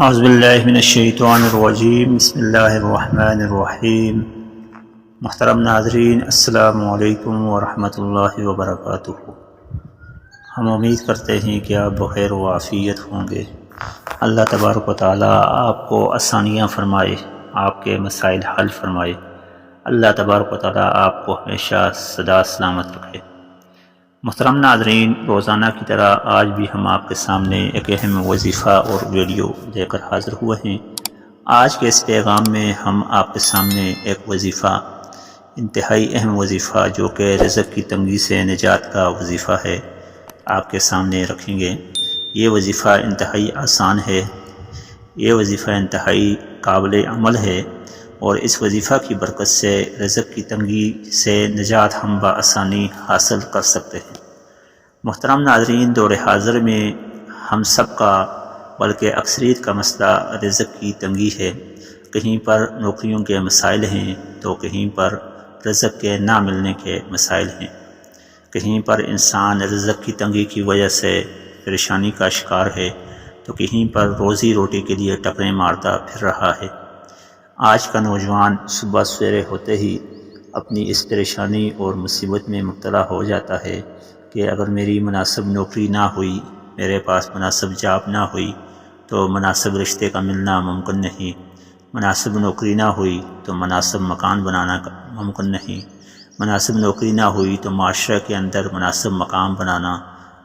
اعوذ باللہ من الشیطان الرجیم، بسم اللہ الرحمن الرحیم۔ محترم ناظرین، السلام علیکم ورحمۃ اللہ وبرکاتہ۔ ہم امید کرتے ہیں کہ آپ بخیر و عافیت ہوں گے۔ اللہ تبارک و تعالیٰ آپ کو آسانیاں فرمائے، آپ کے مسائل حل فرمائے۔ اللہ تبارک و تعالیٰ آپ کو ہمیشہ سدا سلامت رکھے۔ محترم ناظرین، روزانہ کی طرح آج بھی ہم آپ کے سامنے ایک اہم وظیفہ اور ویڈیو لے کر حاضر ہوئے ہیں۔ آج کے اس پیغام میں ہم آپ کے سامنے ایک وظیفہ، انتہائی اہم وظیفہ جو کہ رزق کی تنگی سے نجات کا وظیفہ ہے، آپ کے سامنے رکھیں گے۔ یہ وظیفہ انتہائی آسان ہے، یہ وظیفہ انتہائی قابل عمل ہے، اور اس وظیفہ کی برکت سے رزق کی تنگی سے نجات ہم بآسانی حاصل کر سکتے ہیں۔ محترم ناظرین، دور حاضر میں ہم سب کا بلکہ اکثریت کا مسئلہ رزق کی تنگی ہے۔ کہیں پر نوکریوں کے مسائل ہیں تو کہیں پر رزق کے نہ ملنے کے مسائل ہیں۔ کہیں پر انسان رزق کی تنگی کی وجہ سے پریشانی کا شکار ہے تو کہیں پر روزی روٹی کے لیے ٹکریں مارتا پھر رہا ہے۔ آج کا نوجوان صبح سویرے ہوتے ہی اپنی اس پریشانی اور مصیبت میں مبتلا ہو جاتا ہے کہ اگر میری مناسب نوکری نہ ہوئی، میرے پاس مناسب جاب نہ ہوئی تو مناسب رشتے کا ملنا ممکن نہیں، مناسب نوکری نہ ہوئی تو مناسب مکان بنانا ممکن نہیں، مناسب نوکری نہ ہوئی تو معاشرے کے اندر مناسب مقام بنانا،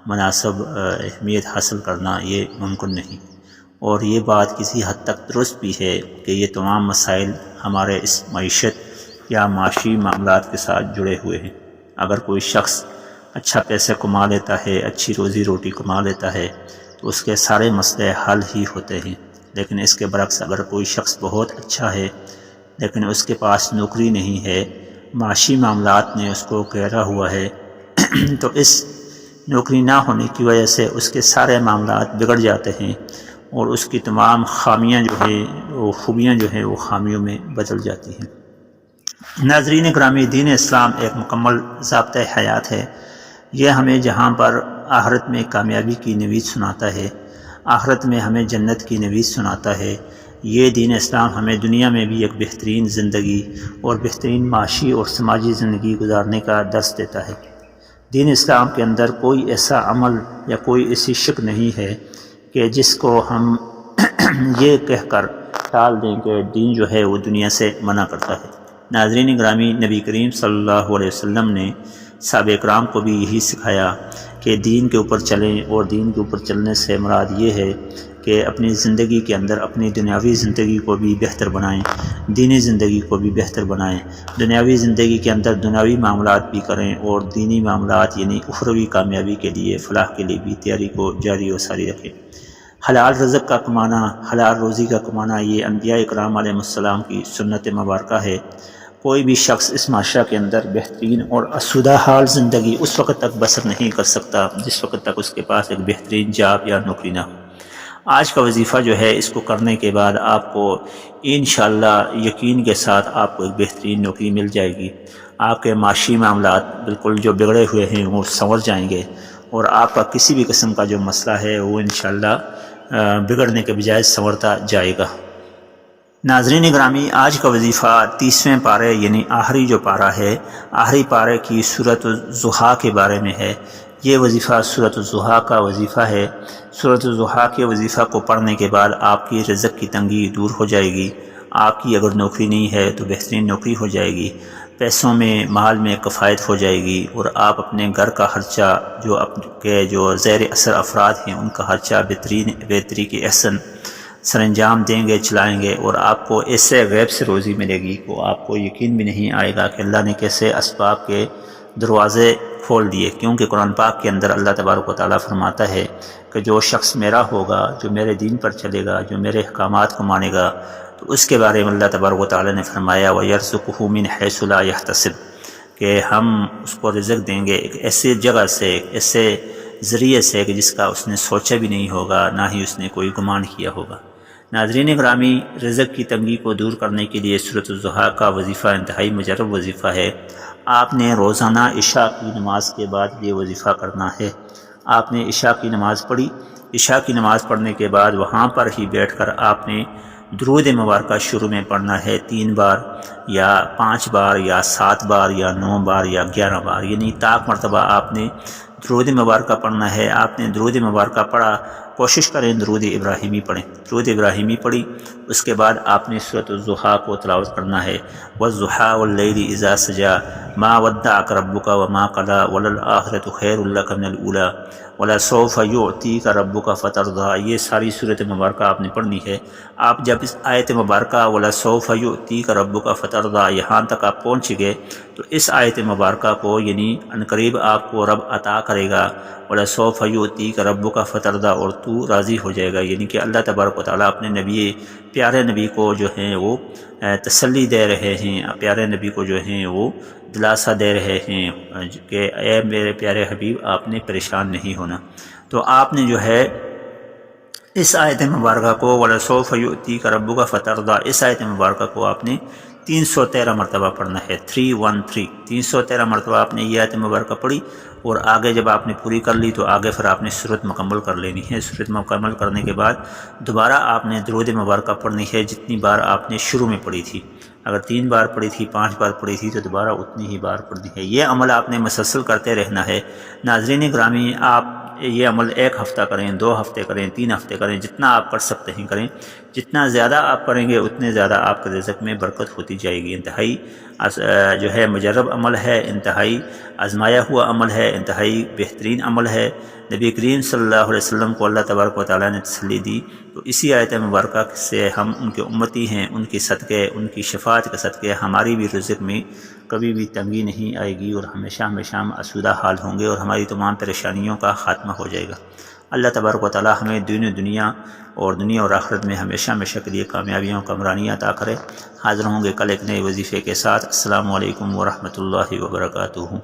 مناسب اہمیت حاصل کرنا یہ ممکن نہیں۔ اور یہ بات کسی حد تک درست بھی ہے کہ یہ تمام مسائل ہمارے اس معیشت یا معاشی معاملات کے ساتھ جڑے ہوئے ہیں۔ اگر کوئی شخص اچھا پیسے کما لیتا ہے، اچھی روزی روٹی کما لیتا ہے تو اس کے سارے مسئلے حل ہی ہوتے ہیں، لیکن اس کے برعکس اگر کوئی شخص بہت اچھا ہے لیکن اس کے پاس نوکری نہیں ہے، معاشی معاملات نے اس کو گھیرا ہوا ہے تو اس نوکری نہ ہونے کی وجہ سے اس کے سارے معاملات بگڑ جاتے ہیں اور اس کی تمام خامیاں جو ہیں وہ خوبیاں جو ہیں وہ خامیوں میں بدل جاتی ہیں۔ ناظرین گرامی، دین اسلام ایک مکمل ضابطۂ حیات ہے۔ یہ ہمیں جہاں پر آخرت میں کامیابی کی نوید سناتا ہے، آخرت میں ہمیں جنت کی نوید سناتا ہے۔ یہ دین اسلام ہمیں دنیا میں بھی ایک بہترین زندگی اور بہترین معاشی اور سماجی زندگی گزارنے کا درس دیتا ہے۔ دین اسلام کے اندر کوئی ایسا عمل یا کوئی ایسی شک نہیں ہے کہ جس کو ہم یہ کہہ کر ٹال دیں کہ دین جو ہے وہ دنیا سے منع کرتا ہے۔ ناظرین گرامی، نبی کریم صلی اللہ علیہ وسلم نے صحابہ کرام کو بھی یہی سکھایا کہ دین کے اوپر چلیں، اور دین کے اوپر چلنے سے مراد یہ ہے کہ اپنی زندگی کے اندر اپنی دنیاوی زندگی کو بھی بہتر بنائیں، دینی زندگی کو بھی بہتر بنائیں، دنیاوی زندگی کے اندر دنیاوی معاملات بھی کریں اور دینی معاملات یعنی اخروی کامیابی کے لیے، فلاح کے لیے بھی تیاری کو جاری و ساری رکھیں۔ حلال رزق کا کمانا، حلال روزی کا کمانا، یہ انبیاء اکرام علیہ السلام کی سنت مبارکہ ہے۔ کوئی بھی شخص اس معاشرہ کے اندر بہترین اور آسودہ حال زندگی اس وقت تک بسر نہیں کر سکتا جس وقت تک اس کے پاس ایک بہترین جاب یا نوکری نہ ہو۔ آج کا وظیفہ جو ہے، اس کو کرنے کے بعد آپ کو انشاءاللہ یقین کے ساتھ آپ کو ایک بہترین نوکری مل جائے گی۔ آپ کے معاشی معاملات بالکل جو بگڑے ہوئے ہیں وہ سنور جائیں گے، اور آپ کا کسی بھی قسم کا جو مسئلہ ہے وہ انشاءاللہ بگڑنے کے بجائے سنورتا جائے گا۔ ناظرین گرامی، آج کا وظیفہ 30ویں پارے یعنی آخری جو پارہ ہے، آخری پارے کی سورۃ الضحیٰ کے بارے میں ہے۔ یہ وظیفہ سورۃ الضحیٰ کا وظیفہ ہے۔ سورۃ الضحیٰ کے وظیفہ کو پڑھنے کے بعد آپ کی رزق کی تنگی دور ہو جائے گی۔ آپ کی اگر نوکری نہیں ہے تو بہترین نوکری ہو جائے گی، پیسوں میں مال میں کفایت ہو جائے گی، اور آپ اپنے گھر کا خرچہ جو زیر اثر افراد ہیں ان کا خرچہ بہتری کے احسن سر انجام دیں گے، چلائیں گے، اور آپ کو ایسے غیب سے روزی ملے گی کہ آپ کو یقین بھی نہیں آئے گا کہ اللہ نے کیسے اسباب کے دروازے کھول دیے۔ کیونکہ قرآن پاک کے اندر اللہ تبارک و تعالیٰ فرماتا ہے کہ جو شخص میرا ہوگا، جو میرے دین پر چلے گا، جو میرے احکامات کو مانے گا، تو اس کے بارے میں اللہ تبارک و تعالیٰ نے فرمایا وَيَرْزُقُهُ مِنْ حَيْثُ لَا يَحْتَسِبُ، کہ ہم اس کو رزق دیں گے ایک ایسی جگہ سے، ایک ایسے ذریعے سے کہ جس کا اس نے سوچا بھی نہیں ہوگا، نہ ہی اس نے کوئی گمان کیا ہوگا۔ ناظرین گرامی، رزق کی تنگی کو دور کرنے کے لیے سورۃ الضحیٰ کا وظیفہ انتہائی مجرب وظیفہ ہے۔ آپ نے روزانہ عشاء کی نماز کے بعد یہ وظیفہ کرنا ہے۔ آپ نے عشاء کی نماز پڑھی، عشاء کی نماز پڑھنے کے بعد وہاں پر ہی بیٹھ کر آپ نے درود مبارکہ شروع میں پڑھنا ہے 3 بار یا 5 بار یا 7 بار یا 9 بار یا 11 بار، یعنی طاق مرتبہ آپ نے درود مبارکہ پڑھنا ہے۔ آپ نے درود مبارکہ پڑھا، کوشش کریں درود ابراہیمی پڑھیں، درود ابراہیمی پڑھی، اس کے بعد آپ نے سورۃ الضحیٰ کو تلاوت کرنا ہے۔ والضحیٰ واللیل اذا سجی ما ودعک ربک وما قلی وللآخرۃ خیر لک من الاولی ولسوف یعطیک ربک فترضی، یہ ساری صورت مبارکہ آپ نے پڑھنی ہے۔ آپ جب اس آیت مبارکہ ولسوف یعطیک ربک فترضی یہاں تک آپ پہنچ گئے تو اس آیت مبارکہ کو یعنی عنقریب آپ کو رب عطا کرے گا، ولسوف یعطیک ربک فترضی، اور تو راضی ہو جائے گا، یعنی کہ اللہ تبارک و تعالیٰ اپنے نبی پیارے نبی کو جو ہیں وہ تسلی دے رہے ہیں، پیارے نبی کو جو ہیں وہ دلاسا دے رہے ہیں کہ اے میرے پیارے حبیب آپ نے پریشان نہیں ہونا۔ تو آپ نے جو ہے اس آیت مبارکہ کو وَلَسَوْفَ يُؤْتِيكَ رَبُّكَ فَتَرْضَىٰ، اس آیت مبارکہ کو آپ نے 313 مرتبہ پڑھنا ہے، 313 313 مرتبہ آپ نے یہ آیت مبارکہ پڑھی، اور آگے جب آپ نے پوری کر لی تو آگے پھر آپ نے سورت مکمل کر لینی ہے۔ سورت مکمل کرنے کے بعد دوبارہ آپ نے درود مبارکہ پڑھنی ہے جتنی بار آپ نے شروع میں پڑھی تھی، اگر 3 بار پڑھی تھی، 5 بار پڑھی تھی تو دوبارہ اتنی ہی بار پڑھنی ہے۔ یہ عمل آپ نے مسلسل کرتے رہنا ہے۔ ناظرین گرامی، آپ یہ عمل 1 ہفتہ کریں، 2 ہفتے کریں، 3 ہفتے کریں، جتنا آپ کر سکتے ہیں کریں۔ جتنا زیادہ آپ کریں گے اتنے زیادہ آپ کے رزق میں برکت ہوتی جائے گی۔ انتہائی جو ہے مجرب عمل ہے، انتہائی آزمایا ہوا عمل ہے، انتہائی بہترین عمل ہے۔ نبی کریم صلی اللہ علیہ وسلم کو اللہ تبارک و تعالیٰ نے تسلی دی، تو اسی آیت مبارکہ سے ہم ان کے امتی ہیں، ان کی صدقے، ان کی شفاعت کے صدقے ہماری بھی رزق میں کبھی بھی تنگی نہیں آئے گی، اور ہمیشہ ہمیشہ ہم آسودہ حال ہوں گے، اور ہماری تمام پریشانیوں کا خاتمہ ہو جائے گا۔ اللہ تبارک و تعالیٰ ہمیں دین و دنیا اور آخرت میں ہمیشہ ہمیشہ کے لیے کامیابیوں کامرانیاں عطا کرے۔ حاضر ہوں گے کل ایک نئے وظیفے کے ساتھ۔ السلام علیکم ورحمۃ اللہ وبرکاتہ۔